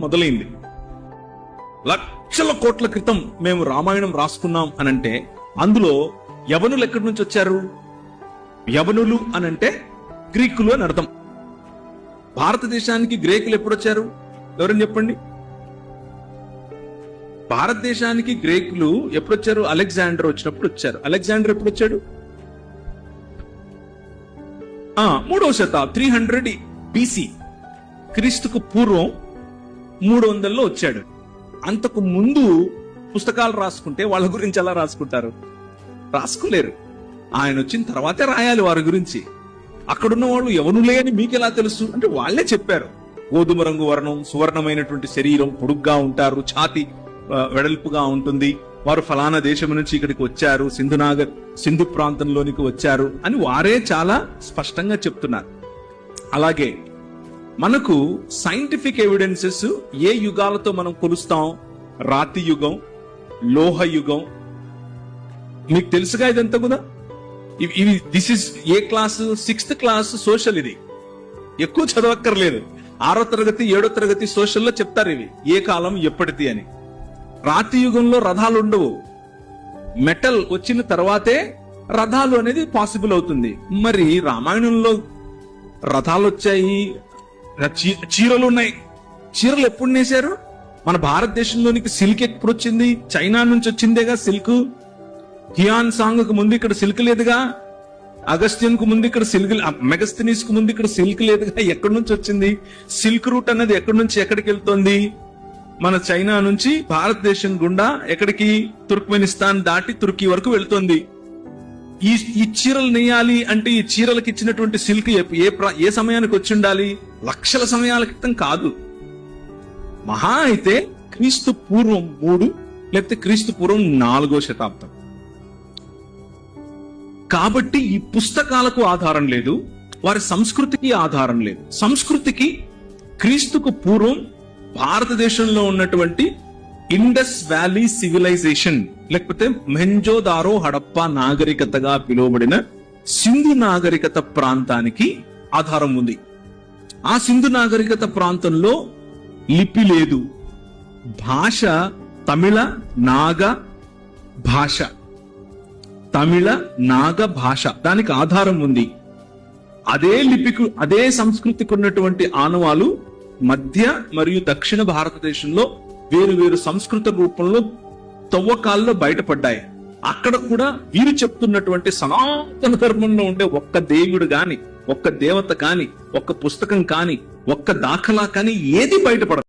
మొదలైంది. లక్షల కోట్ల క్రితం మేము రామాయణం రాసుకున్నాం అనంటే అందులో యవనులు ఎక్కడి నుంచి వచ్చారు? యవనులు అనంటే గ్రీకులు అని అర్థం. భారతదేశానికి గ్రీకులు ఎప్పుడు వచ్చారు? ఎవరని చెప్పండి. భారతదేశానికి గ్రీకులు ఎప్పుడు వచ్చారు? అలెగ్జాండర్ వచ్చినప్పుడు వచ్చారు. అలెగ్జాండర్ ఎప్పుడు వచ్చాడు? 3వ శతాబ్దం 300 BC, క్రీస్తుకు పూర్వం 300లో వచ్చాడు. అంతకు ముందు పుస్తకాలు రాసుకుంటే వాళ్ళ గురించి ఎలా రాసుకుంటారు? రాసుకోలేరు. ఆయన వచ్చిన తర్వాతే రాయాలి వారి గురించి. అక్కడున్న వాళ్ళు ఎవనులే అని మీకెలా తెలుసు అంటే వాళ్ళే చెప్పారు. గోధుమ రంగు వర్ణం, సువర్ణమైనటువంటి శరీరం, పొడుగ్గా ఉంటారు, ఛాతి వెడల్పుగా ఉంటుంది, వారు ఫలానా దేశం నుంచి ఇక్కడికి వచ్చారు, సింధు ప్రాంతంలోనికి వచ్చారు అని వారే చాలా స్పష్టంగా చెప్తున్నారు. అలాగే మనకు సైంటిఫిక్ ఎవిడెన్సెస్ ఏ యుగాలతో మనం కొలుస్తాం? రాతి యుగం, లోహ యుగం. మీకు తెలుసుగా ఇదంతా కూడా. ఇవి this is a class? 6th class social. ఇది ఎక్కువ చదవక్కర్లేదు. 6వ తరగతి 7వ తరగతి సోషల్లో చెప్తారు ఇవి ఏ కాలం ఎప్పటిది అని. రాతి యుగంలో రథాలు ఉండవు. మెటల్ వచ్చిన తర్వాతే రథాలు అనేది పాసిబుల్ అవుతుంది. మరి రామాయణంలో రథాలు వచ్చాయి, చీరలు ఉన్నాయి. చీరలు ఎప్పుడు నేసారు? మన భారతదేశంలోనికి సిల్క్ ఎప్పుడు వచ్చింది? చైనా నుంచి వచ్చిందేగా సిల్క్. హియాన్ సాంగ్ కు ముందు ఇక్కడ సిల్క్ లేదుగా. అగస్త్యన్ కు ముందు ఇక్కడ సిల్క్, మెగస్తనీస్ కు ముందు ఇక్కడ సిల్క్ లేదుగా. ఎక్కడి నుంచి వచ్చింది? సిల్క్ రూట్ అనేది ఎక్కడి నుంచి ఎక్కడికి వెళ్తోంది? మన చైనా నుంచి భారతదేశం గుండా ఎక్కడికి? తుర్క్మెనిస్తాన్ దాటి తుర్కీ వరకు వెళ్తోంది. ఈ చీరలు నేయాలి అంటే ఈ చీరలకు ఇచ్చినటువంటి సిల్క్ ఏ సమయానికి వచ్చి ఉండాలి? లక్షల సమయాల క్రితం కాదు. మహా అయితే క్రీస్తు పూర్వం 3 లేకపోతే క్రీస్తు పూర్వం 4వ శతాబ్దం. కాబట్టి ఈ పుస్తకాలకు ఆధారం లేదు, వారి సంస్కృతికి ఆధారం లేదు. సంస్కృతికి క్రీస్తుకు పూర్వం భారతదేశంలో ఉన్నటువంటి ఇండస్ వ్యాలీ సివిలైజేషన్ లేకపోతే మొహెంజోదారో హడప్పా నాగరికతగా పిలువబడిన సింధు నాగరికత ప్రాంతానికి ఆధారం ఉంది. ఆ సింధు నాగరికత ప్రాంతంలో లిపి లేదు. భాష తమిళ నాగ భాష. తమిళ నాగ భాష దానికి ఆధారం ఉంది. అదే లిపికు అదే సంస్కృతికి ఉన్నటువంటి ఆనవాలు మధ్య మరియు దక్షిణ భారతదేశంలో వేరు వేరు సంస్కృత రూపంలో తవ్వకాల్లో బయటపడ్డాయి. అక్కడ కూడా వీరు చెప్తున్నటువంటి సనాతన ధర్మంలో ఉండే ఒక్క దేవుడు గాని, ఒక్క దేవత కాని, ఒక్క పుస్తకం కాని, ఒక్క దాఖలా కాని ఏది బయటపడదు.